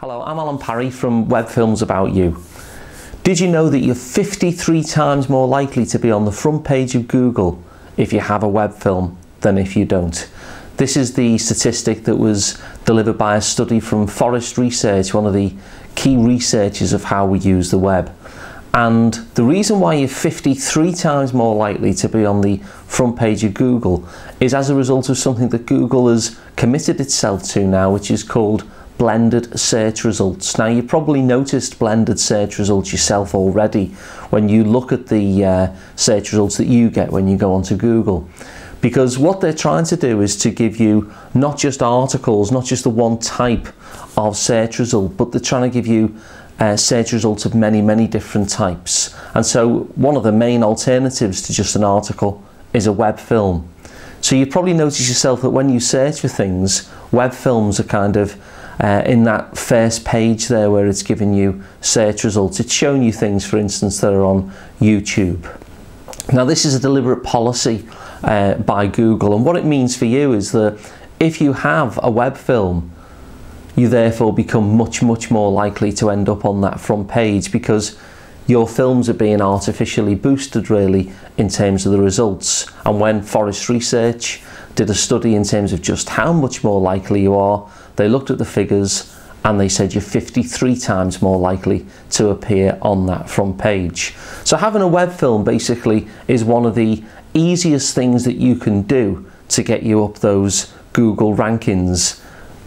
Hello, I'm Alan Parry from Web Films About You. Did you know that you're 53 times more likely to be on the front page of Google if you have a web film than if you don't? This is the statistic that was delivered by a study from Forrest Research, one of the key researchers of how we use the web. And the reason why you're 53 times more likely to be on the front page of Google is as a result of something that Google has committed itself to now, which is called blended search results. Now, you've probably noticed blended search results yourself already when you look at the search results that you get when you go onto Google. Because what they're trying to do is to give you not just articles, not just the one type of search result, but they're trying to give you search results of many different types. And so one of the main alternatives to just an article is a web film. So you probably notice yourself that when you search for things, web films are kind of in that first page there where it's giving you search results. It's showing you things, for instance, that are on YouTube. Now, this is a deliberate policy by Google, and what it means for you is that if you have a web film, you therefore become much more likely to end up on that front page because your films are being artificially boosted really in terms of the results. And when Forrest Research did a study in terms of just how much more likely you are, they looked at the figures and they said you're 53 times more likely to appear on that front page. So having a web film basically is one of the easiest things that you can do to get you up those Google rankings,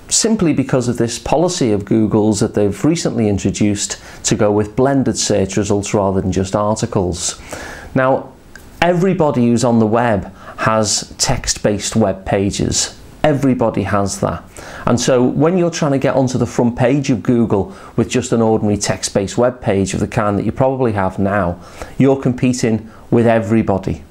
simply because of this policy of Google's that they've recently introduced to go with blended search results rather than just articles. Now, everybody who's on the web has text-based web pages. Everybody has that. And so when you're trying to get onto the front page of Google with just an ordinary text-based web page of the kind that you probably have now, you're competing with everybody.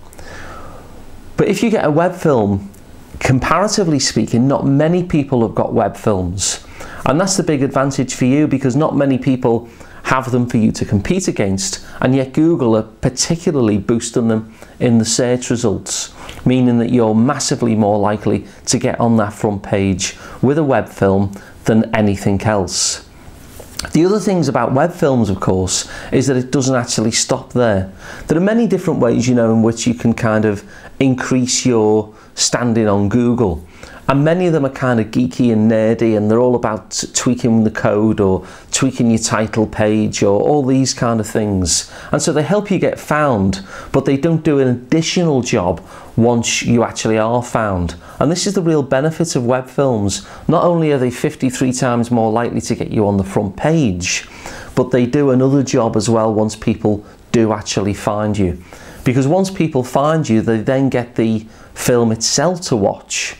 But if you get a web film, comparatively speaking, not many people have got web films. And that's the big advantage for you because not many people have them for you to compete against, and yet Google are particularly boosting them in the search results, meaning that you're massively more likely to get on that front page with a web film than anything else. The other things about web films, of course, is that it doesn't actually stop there. There are many different ways, you know, in which you can kind of increase your standing on Google. And many of them are kind of geeky and nerdy, and they're all about tweaking the code or tweaking your title page or all these kind of things. And so they help you get found, but they don't do an additional job once you actually are found. And this is the real benefit of web films. Not only are they 53 times more likely to get you on the front page, but they do another job as well once people do actually find you. Because once people find you, they then get the film itself to watch.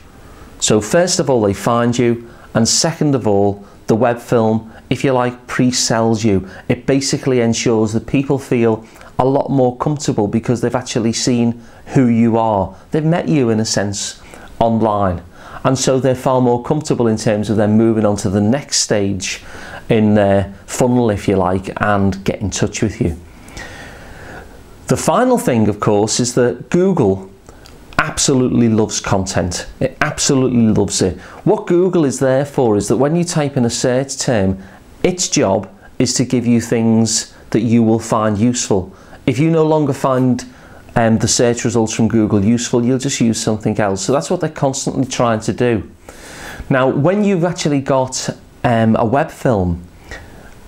So first of all, they find you, and second of all, the web film, if you like, pre-sells you. It basically ensures that people feel a lot more comfortable because they've actually seen who you are. They've met you, in a sense, online. And so they're far more comfortable in terms of them moving on to the next stage in their funnel, if you like, and get in touch with you. The final thing, of course, is that Google absolutely loves content. It absolutely loves it. What Google is there for is that when you type in a search term, its job is to give you things that you will find useful. If you no longer find the search results from Google useful, you'll just use something else. So that's what they're constantly trying to do. Now, when you've actually got a web film,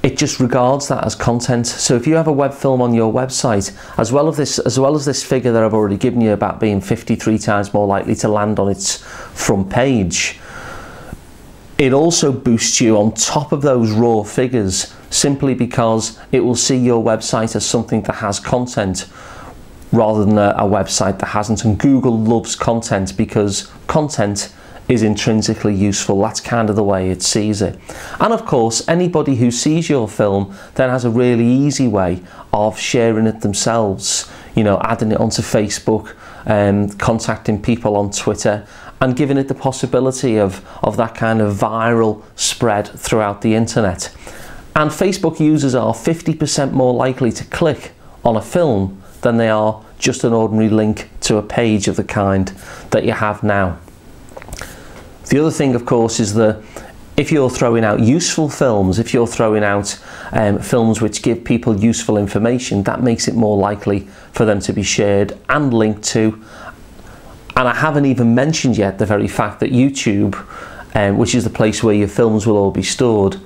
it just regards that as content. So if you have a web film on your website, as well as this figure that I've already given you about being 53 times more likely to land on its front page, it also boosts you on top of those raw figures simply because it will see your website as something that has content rather than a website that hasn't. And Google loves content because content is intrinsically useful. That's kind of the way it sees it. And of course, anybody who sees your film then has a really easy way of sharing it themselves, you know, adding it onto Facebook, contacting people on Twitter, and giving it the possibility of that kind of viral spread throughout the internet. And Facebook users are 50% more likely to click on a film than they are just an ordinary link to a page of the kind that you have now. The other thing, of course, is that If you're throwing out useful films, if you're throwing out films which give people useful information, that makes it more likely for them to be shared and linked to. And I haven't even mentioned yet the very fact that YouTube, which is the place where your films will all be stored,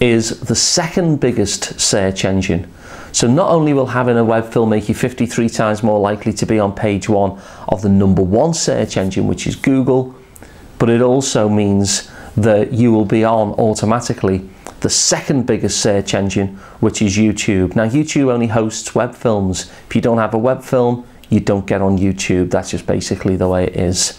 is the second biggest search engine. So not only will having a web film make you 53 times more likely to be on page 1 of the #1 search engine, which is Google, but it also means that you will be on automatically the second biggest search engine, which is YouTube. Now, YouTube only hosts web films. If you don't have a web film, you don't get on YouTube. That's just basically the way it is.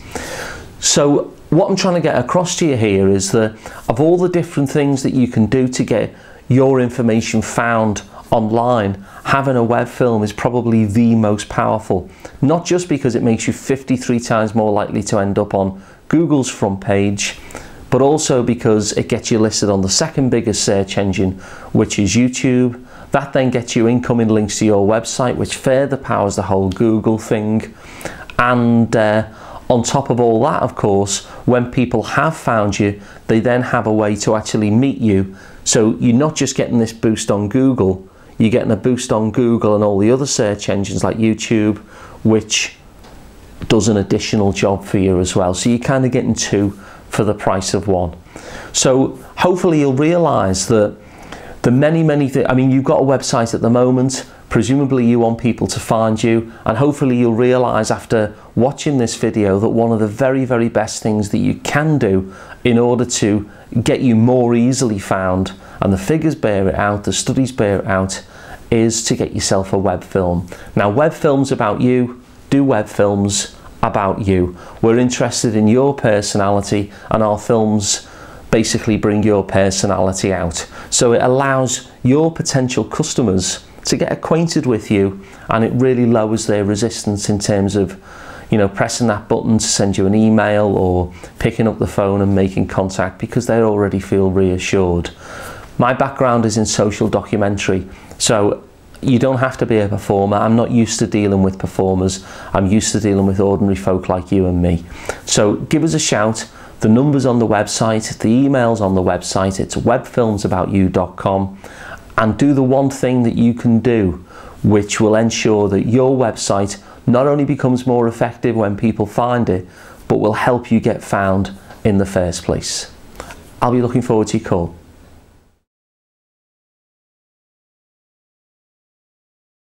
So what I'm trying to get across to you here is that of all the different things that you can do to get your information found online, having a web film is probably the most powerful. Not just because it makes you 53 times more likely to end up on Google's front page, but also because it gets you listed on the second biggest search engine, which is YouTube. That then gets you incoming links to your website, which further powers the whole Google thing. And on top of all that, of course, when people have found you, they then have a way to actually meet you. So you're not just getting this boost on Google, you're getting a boost on Google and all the other search engines like YouTube, which does an additional job for you as well. So you're kind of getting two for the price of one. So hopefully you'll realize that the many things, I mean, you've got a website at the moment, presumably you want people to find you, and hopefully you'll realize after watching this video that one of the very best things that you can do in order to get you more easily found, and the figures bear it out, the studies bear it out, is to get yourself a web film. Now, web films about you, do web films about you. We're interested in your personality, and our films basically bring your personality out. So it allows your potential customers to get acquainted with you, and it really lowers their resistance in terms of, you know, pressing that button to send you an email or picking up the phone and making contact, because they already feel reassured. My background is in social documentary, so you don't have to be a performer. I'm not used to dealing with performers. I'm used to dealing with ordinary folk like you and me. So give us a shout. The number's on the website, the email's on the website, it's webfilmsaboutyou.com, and do the one thing that you can do which will ensure that your website not only becomes more effective when people find it, but will help you get found in the first place. I'll be looking forward to your call.